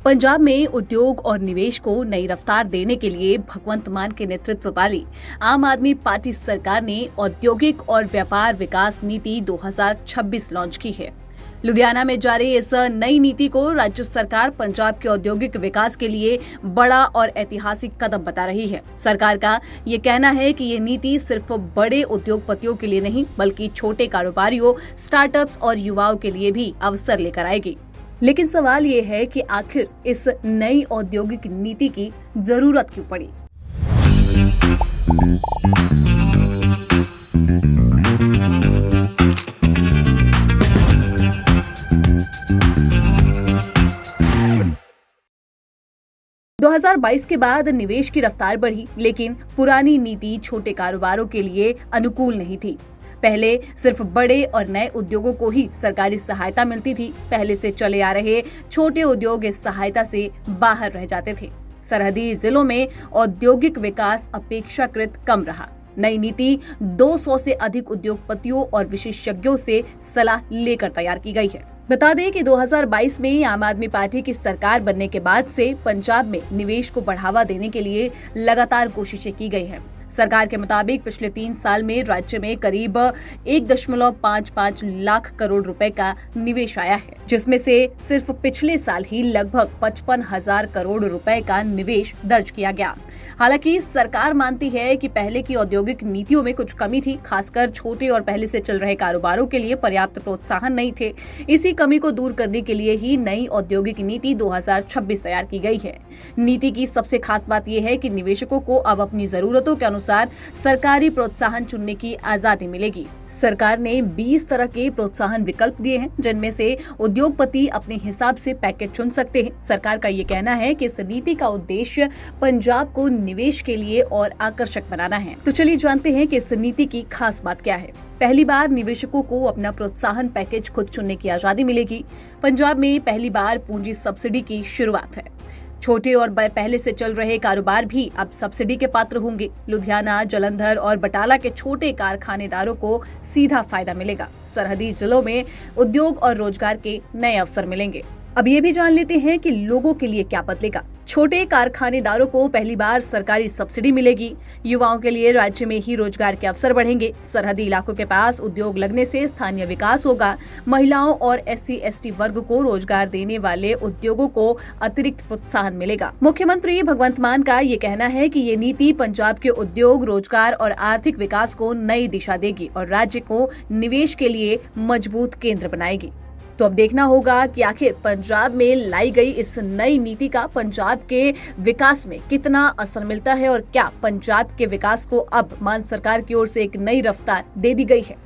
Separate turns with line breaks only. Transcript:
पंजाब में उद्योग और निवेश को नई रफ्तार देने के लिए भगवंत मान के नेतृत्व वाली आम आदमी पार्टी सरकार ने औद्योगिक और व्यापार विकास नीति 2026 लॉन्च की है। लुधियाना में जारी इस नई नीति को राज्य सरकार पंजाब के औद्योगिक विकास के लिए बड़ा और ऐतिहासिक कदम बता रही है। सरकार का ये कहना है कि ये नीति सिर्फ बड़े उद्योगपतियों के लिए नहीं बल्कि छोटे कारोबारियों, स्टार्टअप्स और युवाओं के लिए भी अवसर लेकर आएगी। लेकिन सवाल ये है कि आखिर इस नई औद्योगिक नीति की जरूरत क्यों पड़ी। दो 2022 के बाद निवेश की रफ्तार बढ़ी, लेकिन पुरानी नीति छोटे कारोबारों के लिए अनुकूल नहीं थी। पहले सिर्फ बड़े और नए उद्योगों को ही सरकारी सहायता मिलती थी। पहले से चले आ रहे छोटे उद्योग इस सहायता से बाहर रह जाते थे। सरहदी जिलों में औद्योगिक विकास अपेक्षाकृत कम रहा। नई नीति 200 से अधिक उद्योगपतियों और विशेषज्ञों से सलाह लेकर तैयार की गई है। बता दें कि 2022 में आम आदमी पार्टी की सरकार बनने के बाद से पंजाब में निवेश को बढ़ावा देने के लिए लगातार कोशिशें की गई हैं। सरकार के मुताबिक पिछले 3 साल में राज्य में करीब 1.55 लाख करोड़ रुपए का निवेश आया है, जिसमें से सिर्फ पिछले साल ही लगभग 55,000 करोड़ रुपए का निवेश दर्ज किया गया। हालांकि सरकार मानती है कि पहले की औद्योगिक नीतियों में कुछ कमी थी, खासकर छोटे और पहले से चल रहे कारोबारों के लिए पर्याप्त प्रोत्साहन नहीं थे। इसी कमी को दूर करने के लिए ही नई औद्योगिक नीति 2026 तैयार की गई है। नीति की सबसे खास बात यह है कि निवेशकों को अब अपनी जरूरतों के अनुसार सरकारी प्रोत्साहन चुनने की आजादी मिलेगी। सरकार ने 20 तरह के प्रोत्साहन विकल्प दिए हैं, जिनमें से उद्योगपति अपने हिसाब से पैकेज चुन सकते हैं। सरकार का ये कहना है कि इस नीति का उद्देश्य पंजाब को निवेश के लिए और आकर्षक बनाना है। तो चलिए जानते हैं कि इस नीति की खास बात क्या है। पहली बार निवेशकों को अपना प्रोत्साहन पैकेज खुद चुनने की आजादी मिलेगी। पंजाब में पहली बार पूंजी सब्सिडी की शुरुआत है। छोटे और पहले से चल रहे कारोबार भी अब सब्सिडी के पात्र होंगे। लुधियाना, जालंधर और बटाला के छोटे कारखानेदारों को सीधा फायदा मिलेगा। सरहदी जिलों में उद्योग और रोजगार के नए अवसर मिलेंगे। अब ये भी जान लेते हैं कि लोगों के लिए क्या बदलेगा। छोटे कारखानेदारों को पहली बार सरकारी सब्सिडी मिलेगी। युवाओं के लिए राज्य में ही रोजगार के अवसर बढ़ेंगे। सरहदी इलाकों के पास उद्योग लगने से स्थानीय विकास होगा। महिलाओं और SC/ST वर्ग को रोजगार देने वाले उद्योगों को अतिरिक्त प्रोत्साहन मिलेगा। मुख्यमंत्री भगवंत मान का ये कहना है कि ये नीति पंजाब के उद्योग, रोजगार और आर्थिक विकास को नई दिशा देगी और राज्य को निवेश के लिए मजबूत केंद्र बनाएगी। तो अब देखना होगा कि आखिर पंजाब में लाई गई इस नई नीति का पंजाब के विकास में कितना असर मिलता है और क्या पंजाब के विकास को अब मान सरकार की ओर से एक नई रफ्तार दे दी गई है।